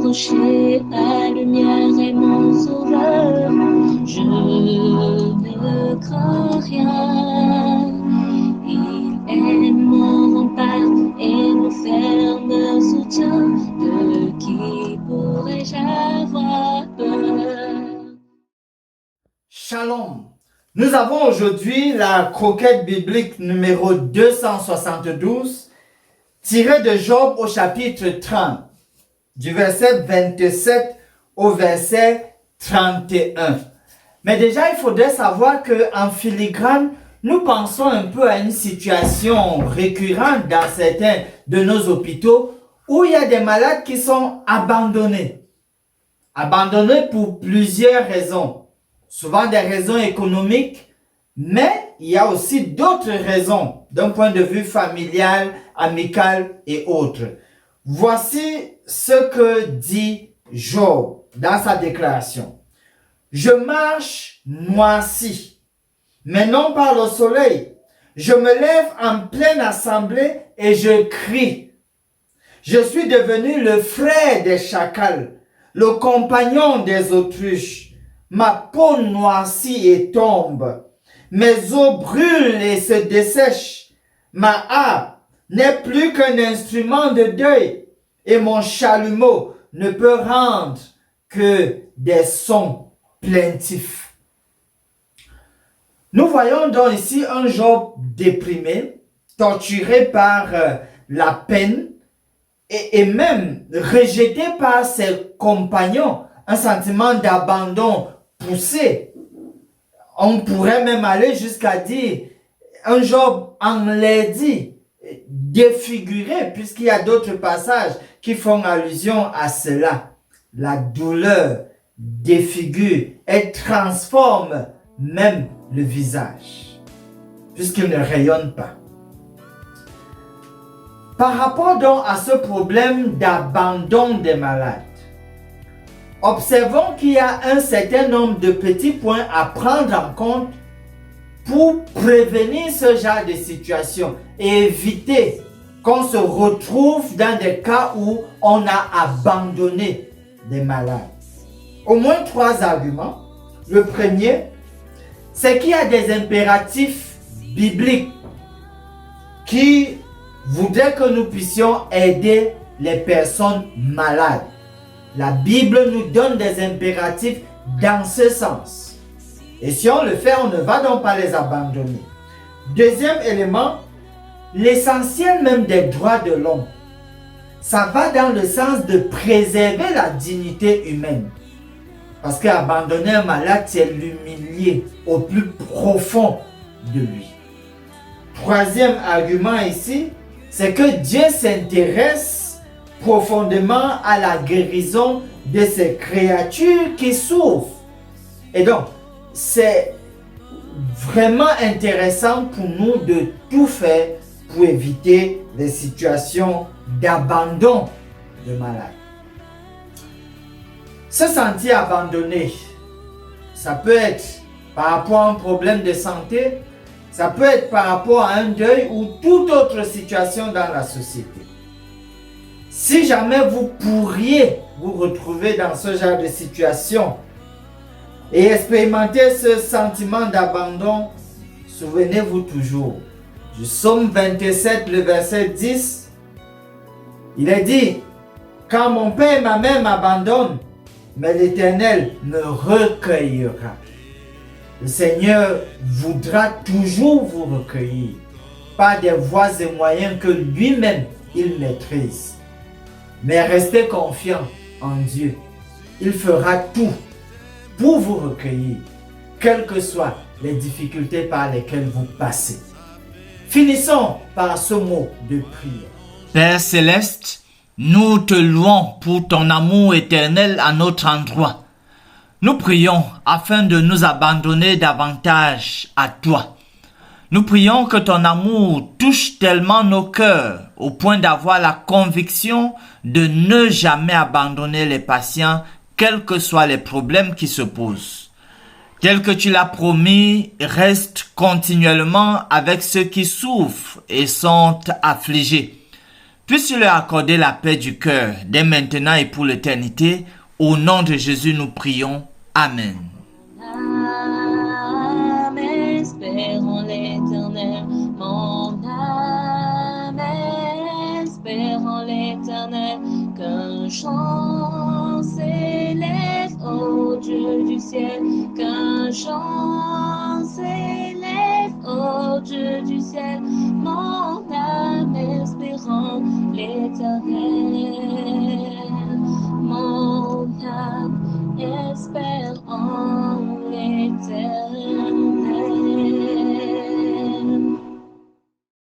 approcher, la lumière est mon sauveur. Je ne crains rien. Il est mon rempart et mon ferme soutien. De qui pourrais-je avoir peur? Shalom. Nous avons aujourd'hui la croquette biblique numéro 272, tirée de Job au chapitre 30, du verset 27 au verset 31. Mais déjà, il faudrait savoir qu'en filigrane, nous pensons un peu à une situation récurrente dans certains de nos hôpitaux où il y a des malades qui sont abandonnés. Abandonnés pour plusieurs raisons. Souvent des raisons économiques, mais il y a aussi d'autres raisons d'un point de vue familial, amical et autres. Voici ce que dit Job dans sa déclaration. Je marche noirci, mais non par le soleil. Je me lève en pleine assemblée et je crie. Je suis devenu le frère des chacals, le compagnon des autruches. Ma peau noircit et tombe. Mes os brûlent et se dessèchent. Ma harpe n'est plus qu'un instrument de deuil et mon chalumeau ne peut rendre que des sons plaintifs. Nous voyons donc ici un Job déprimé, torturé par la peine et même rejeté par ses compagnons, un sentiment d'abandon poussé. On pourrait même aller jusqu'à dire un Job enlaidi, défiguré, puisqu'il y a d'autres passages qui font allusion à cela. La douleur défigure, elle transforme même le visage, puisqu'il ne rayonne pas. Par rapport donc à ce problème d'abandon des malades, observons qu'il y a un certain nombre de petits points à prendre en compte pour prévenir ce genre de situation et éviter qu'on se retrouve dans des cas où on a abandonné des malades. Au moins 3 arguments. Le premier, c'est qu'il y a des impératifs bibliques qui voudraient que nous puissions aider les personnes malades. La Bible nous donne des impératifs dans ce sens. Et si on le fait, on ne va donc pas les abandonner. Deuxième élément, l'essentiel même des droits de l'homme. Ça va dans le sens de préserver la dignité humaine. Parce qu'abandonner un malade, c'est l'humilier au plus profond de lui. Troisième argument ici, c'est que Dieu s'intéresse profondément à la guérison de ces créatures qui souffrent. Et donc, c'est vraiment intéressant pour nous de tout faire pour éviter les situations d'abandon de malades. Se sentir abandonné, ça peut être par rapport à un problème de santé, ça peut être par rapport à un deuil ou toute autre situation dans la société. Si jamais vous pourriez vous retrouver dans ce genre de situation et expérimenter ce sentiment d'abandon, souvenez-vous toujours du psaume 27, le verset 10. Il est dit, « Quand mon père et ma mère m'abandonnent, mais l'Éternel me recueillera. » Le Seigneur voudra toujours vous recueillir par des voies et moyens que lui-même il maîtrise. Mais restez confiants en Dieu. Il fera tout pour vous recueillir, quelles que soient les difficultés par lesquelles vous passez. Finissons par ce mot de prière. Père Céleste, nous te louons pour ton amour éternel à notre endroit. Nous prions afin de nous abandonner davantage à toi. Nous prions que ton amour touche tellement nos cœurs au point d'avoir la conviction de ne jamais abandonner les patients, quels que soient les problèmes qui se posent. Tel que tu l'as promis, reste continuellement avec ceux qui souffrent et sont affligés. Puisse-tu leur accorder la paix du cœur, dès maintenant et pour l'éternité. Au nom de Jésus, nous prions. Amen. Âme espère en l'Éternel, mon âme espère en l'Éternel, qu'un chant s'élève au Dieu du ciel, qu'un chant s'élève au Dieu du ciel, mon âme espère en l'Éternel.